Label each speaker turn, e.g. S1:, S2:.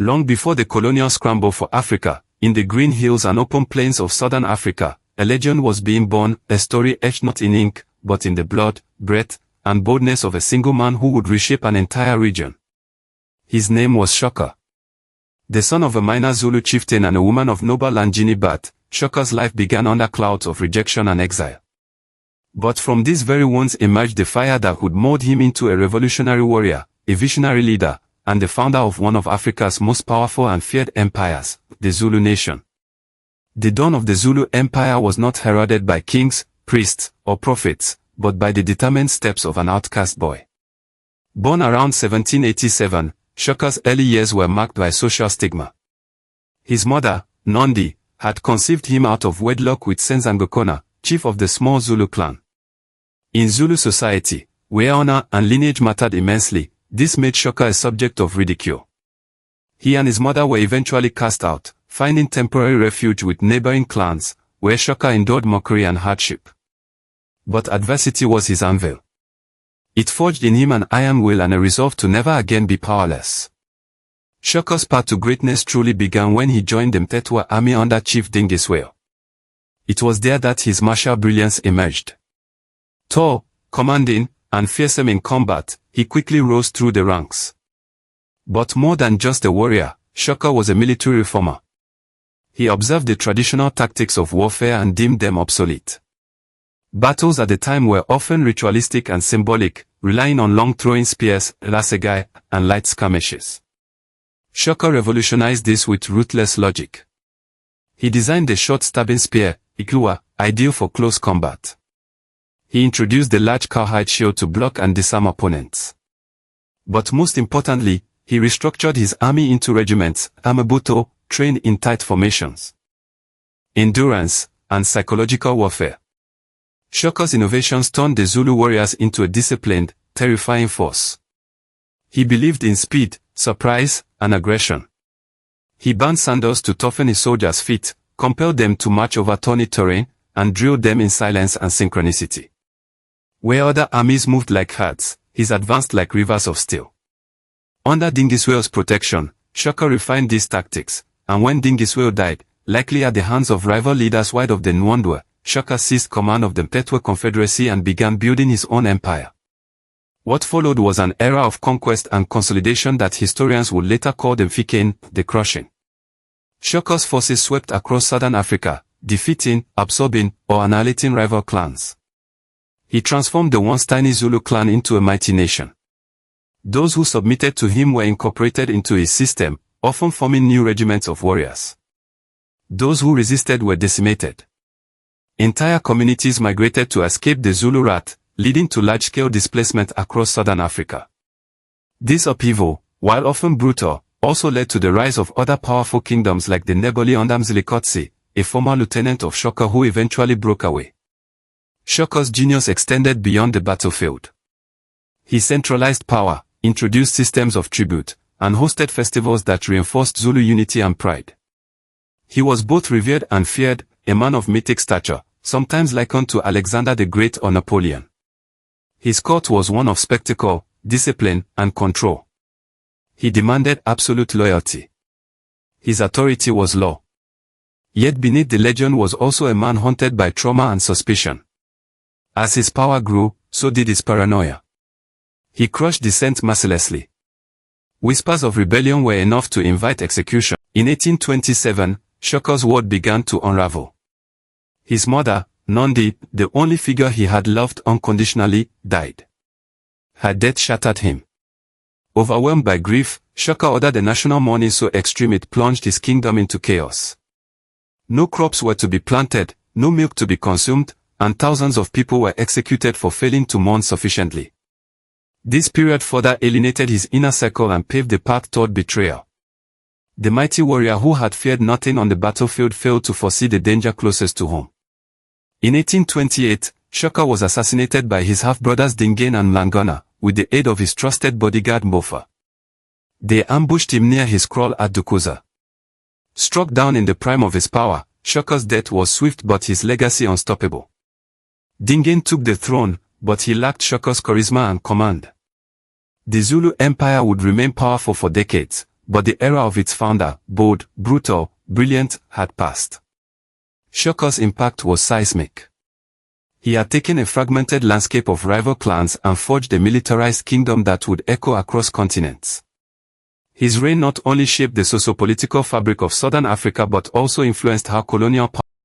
S1: Long before the colonial scramble for Africa, in the green hills and open plains of southern Africa, a legend was being born, a story etched not in ink, but in the blood, breath, and boldness of a single man who would reshape an entire region. His name was Shaka. The son of a minor Zulu chieftain and a woman of noble and Guinea birth, Shaka's life began under clouds of rejection and exile. But from these very wounds emerged the fire that would mold him into a revolutionary warrior, a visionary leader, and the founder of one of Africa's most powerful and feared empires, the Zulu nation. The dawn of the Zulu Empire was not heralded by kings, priests, or prophets, but by the determined steps of an outcast boy. Born around 1787, Shaka's early years were marked by social stigma. His mother, Nondi, had conceived him out of wedlock with Senzangokona, chief of the small Zulu clan. In Zulu society, where honor and lineage mattered immensely, this made Shaka a subject of ridicule. He and his mother were eventually cast out, finding temporary refuge with neighboring clans, where Shaka endured mockery and hardship. But adversity was his anvil. It forged in him an iron will and a resolve to never again be powerless. Shaka's path to greatness truly began when he joined the Mtetwa army under Chief Dingiswayo. It was there that his martial brilliance emerged. Tall, commanding, and fearsome in combat, he quickly rose through the ranks. But more than just a warrior, Shaka was a military reformer. He observed the traditional tactics of warfare and deemed them obsolete. Battles at the time were often ritualistic and symbolic, relying on long throwing spears, lasegai, and light skirmishes. Shaka revolutionized this with ruthless logic. He designed the short stabbing spear, Ikuwa, ideal for close combat. He introduced the large cowhide shield to block and disarm opponents. But most importantly, he restructured his army into regiments, amabuto, trained in tight formations. Endurance, and psychological warfare. Shaka's innovations turned the Zulu warriors into a disciplined, terrifying force. He believed in speed, surprise, and aggression. He banned sandals to toughen his soldiers' feet, compelled them to march over thorny terrain, and drilled them in silence and synchronicity. Where other armies moved like herds, his advanced like rivers of steel. Under Dingiswayo's protection, Shaka refined these tactics, and when Dingiswayo died, likely at the hands of rival leaders wide of the Nwandwe, Shaka seized command of the Mtetwa Confederacy and began building his own empire. What followed was an era of conquest and consolidation that historians would later call the Mfikeng, the crushing. Shaka's forces swept across southern Africa, defeating, absorbing, or annihilating rival clans. He transformed the once tiny Zulu clan into a mighty nation. Those who submitted to him were incorporated into his system, often forming new regiments of warriors. Those who resisted were decimated. Entire communities migrated to escape the Zulu wrath, leading to large-scale displacement across southern Africa. This upheaval, while often brutal, also led to the rise of other powerful kingdoms like the Neboli under Mzilikozi, a former lieutenant of Shaka who eventually broke away. Shaka's genius extended beyond the battlefield. He centralized power, introduced systems of tribute, and hosted festivals that reinforced Zulu unity and pride. He was both revered and feared, a man of mythic stature, sometimes likened to Alexander the Great or Napoleon. His court was one of spectacle, discipline, and control. He demanded absolute loyalty. His authority was law. Yet beneath the legend was also a man haunted by trauma and suspicion. As his power grew, so did his paranoia. He crushed dissent mercilessly. Whispers of rebellion were enough to invite execution. In 1827, Shaka's world began to unravel. His mother, Nondi, the only figure he had loved unconditionally, died. Her death shattered him. Overwhelmed by grief, Shaka ordered a national mourning so extreme it plunged his kingdom into chaos. No crops were to be planted, no milk to be consumed, and thousands of people were executed for failing to mourn sufficiently. This period further alienated his inner circle and paved the path toward betrayal. The mighty warrior who had feared nothing on the battlefield failed to foresee the danger closest to home. In 1828, Shaka was assassinated by his half-brothers Dingen and Mlangana, with the aid of his trusted bodyguard Mbofa. They ambushed him near his kraal at Dukuza. Struck down in the prime of his power, Shaka's death was swift but his legacy unstoppable. Dingen took the throne, but he lacked Shaka's charisma and command. The Zulu Empire would remain powerful for decades, but the era of its founder, bold, brutal, brilliant, had passed. Shaka's impact was seismic. He had taken a fragmented landscape of rival clans and forged a militarized kingdom that would echo across continents. His reign not only shaped the socio-political fabric of Southern Africa but also influenced how colonial power